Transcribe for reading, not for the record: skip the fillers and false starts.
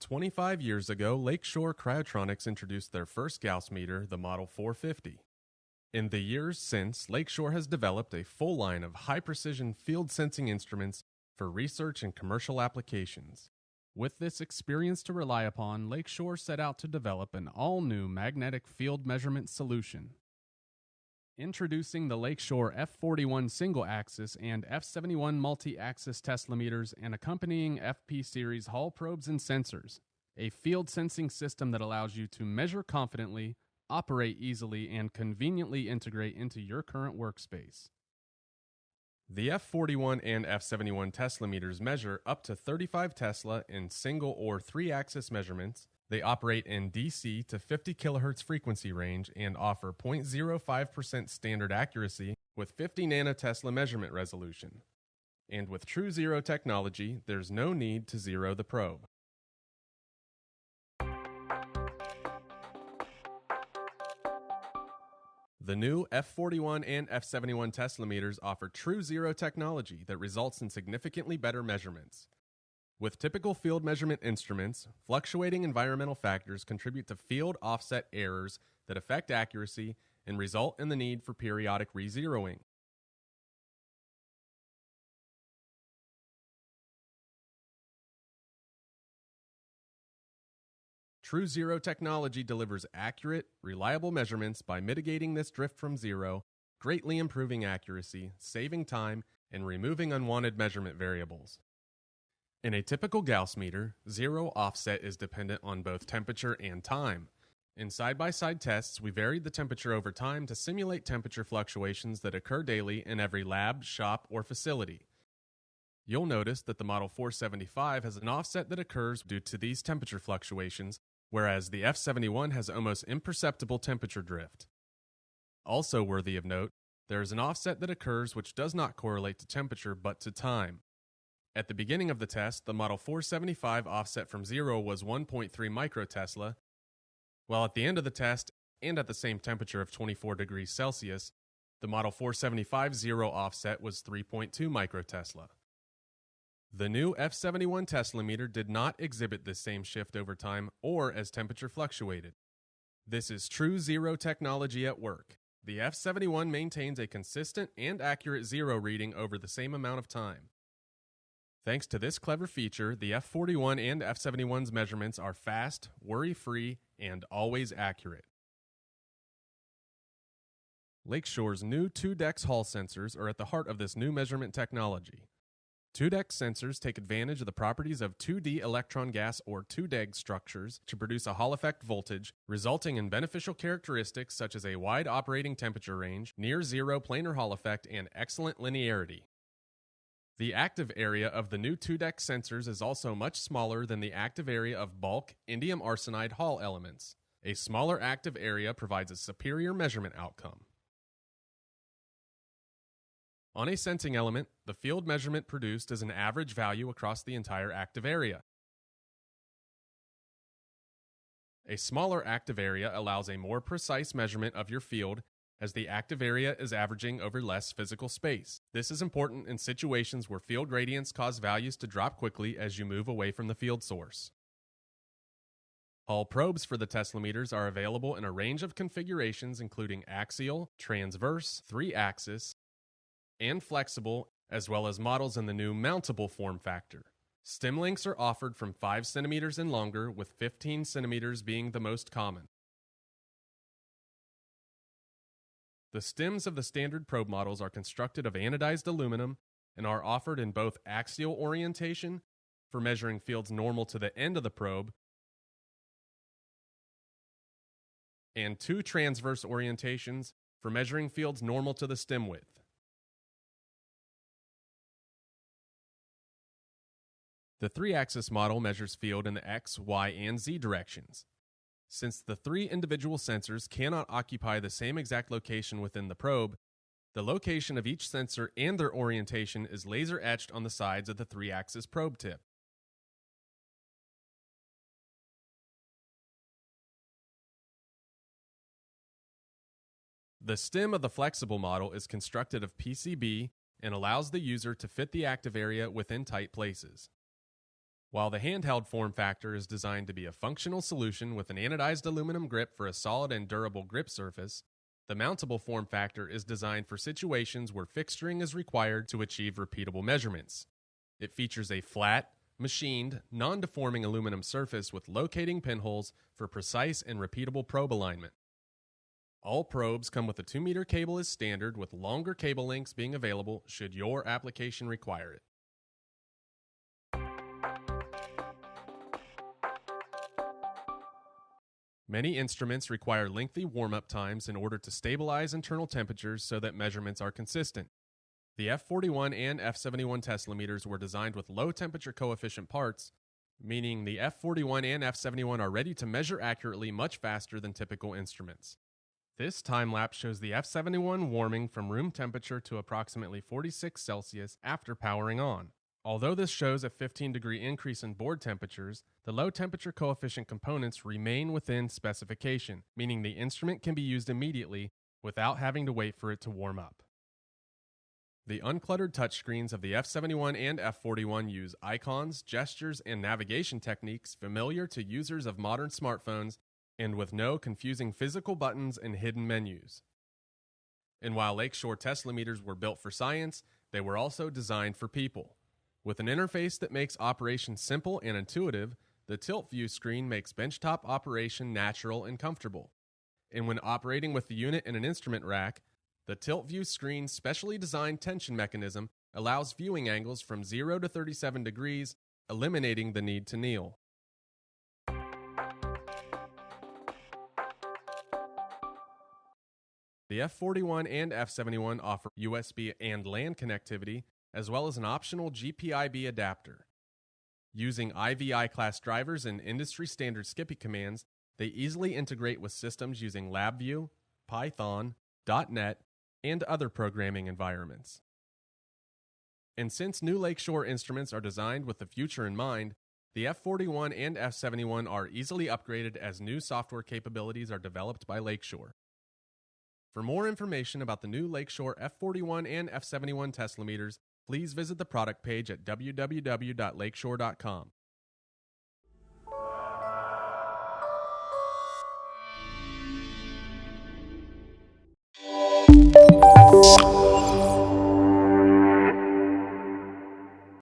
25 years ago, Lakeshore Cryotronics introduced their first Gauss meter, the Model 450. In the years since, Lakeshore has developed a full line of high-precision field sensing instruments for research and commercial applications. With this experience to rely upon, Lakeshore set out to develop an all-new magnetic field measurement solution. Introducing the Lakeshore F41 single-axis and F71 multi-axis Tesla meters and accompanying FP series Hall probes and sensors, a field sensing system that allows you to measure confidently, operate easily, and conveniently integrate into your current workspace. The F41 and F71 Tesla meters measure up to 35 Tesla in single or three-axis measurements. They operate in DC to 50 kHz frequency range and offer 0.05% standard accuracy with 50 nanotesla measurement resolution. And with True Zero technology, there's no need to zero the probe. The new F41 and F71 Tesla meters offer True Zero technology that results in significantly better measurements. With typical field measurement instruments, fluctuating environmental factors contribute to field offset errors that affect accuracy and result in the need for periodic re-zeroing. True Zero technology delivers accurate, reliable measurements by mitigating this drift from zero, greatly improving accuracy, saving time, and removing unwanted measurement variables. In a typical Gauss meter, zero offset is dependent on both temperature and time. In side-by-side tests, we varied the temperature over time to simulate temperature fluctuations that occur daily in every lab, shop, or facility. You'll notice that the Model 475 has an offset that occurs due to these temperature fluctuations, whereas the F71 has almost imperceptible temperature drift. Also worthy of note, there is an offset that occurs which does not correlate to temperature but to time. At the beginning of the test, the Model 475 offset from zero was 1.3 microtesla, while at the end of the test, and at the same temperature of 24 degrees Celsius, the Model 475 zero offset was 3.2 microtesla. The new F71 Tesla meter did not exhibit this same shift over time or as temperature fluctuated. This is True Zero technology at work. The F71 maintains a consistent and accurate zero reading over the same amount of time. Thanks to this clever feature, the F41 and F71's measurements are fast, worry-free, and always accurate. Lakeshore's new 2DEX Hall sensors are at the heart of this new measurement technology. 2DEX sensors take advantage of the properties of 2D electron gas or 2DEG structures to produce a Hall effect voltage, resulting in beneficial characteristics such as a wide operating temperature range, near zero planar Hall effect, and excellent linearity. The active area of the new 2DEX sensors is also much smaller than the active area of bulk indium arsenide Hall elements. A smaller active area provides a superior measurement outcome. On a sensing element, the field measurement produced is an average value across the entire active area. A smaller active area allows a more precise measurement of your field, as the active area is averaging over less physical space. This is important in situations where field gradients cause values to drop quickly as you move away from the field source. Hall probes for the Tesla meters are available in a range of configurations including axial, transverse, 3-axis, and flexible, as well as models in the new mountable form factor. Stem lengths are offered from 5 cm and longer, with 15 cm being the most common. The stems of the standard probe models are constructed of anodized aluminum and are offered in both axial orientation for measuring fields normal to the end of the probe and 2 transverse orientations for measuring fields normal to the stem width. The 3-axis model measures field in the X, Y, and Z directions. Since the 3 individual sensors cannot occupy the same exact location within the probe, the location of each sensor and their orientation is laser etched on the sides of the 3-axis probe tip. The stem of the flexible model is constructed of PCB and allows the user to fit the active area within tight places. While the handheld form factor is designed to be a functional solution with an anodized aluminum grip for a solid and durable grip surface, the mountable form factor is designed for situations where fixturing is required to achieve repeatable measurements. It features a flat, machined, non-deforming aluminum surface with locating pinholes for precise and repeatable probe alignment. All probes come with a 2-meter cable as standard, with longer cable lengths being available should your application require it. Many instruments require lengthy warm-up times in order to stabilize internal temperatures so that measurements are consistent. The F41 and F71 Tesla meters were designed with low temperature coefficient parts, meaning the F41 and F71 are ready to measure accurately much faster than typical instruments. This time-lapse shows the F71 warming from room temperature to approximately 46 Celsius after powering on. Although this shows a 15-degree increase in board temperatures, the low temperature coefficient components remain within specification, meaning the instrument can be used immediately without having to wait for it to warm up. The uncluttered touchscreens of the F71 and F41 use icons, gestures, and navigation techniques familiar to users of modern smartphones, and with no confusing physical buttons and hidden menus. And while Lakeshore Tesla meters were built for science, they were also designed for people. With an interface that makes operation simple and intuitive, the tilt view screen makes benchtop operation natural and comfortable. And when operating with the unit in an instrument rack, the tilt view screen's specially designed tension mechanism allows viewing angles from 0 to 37 degrees, eliminating the need to kneel. The F41 and F71 offer USB and LAN connectivity, as well as an optional GPIB adapter. Using IVI class drivers and industry-standard Skippy commands, they easily integrate with systems using LabVIEW, Python, .NET, and other programming environments. And since new Lakeshore instruments are designed with the future in mind, the F41 and F71 are easily upgraded as new software capabilities are developed by Lakeshore. For more information about the new Lakeshore F41 and F71 Tesla meters, please visit the product page at www.lakeshore.com.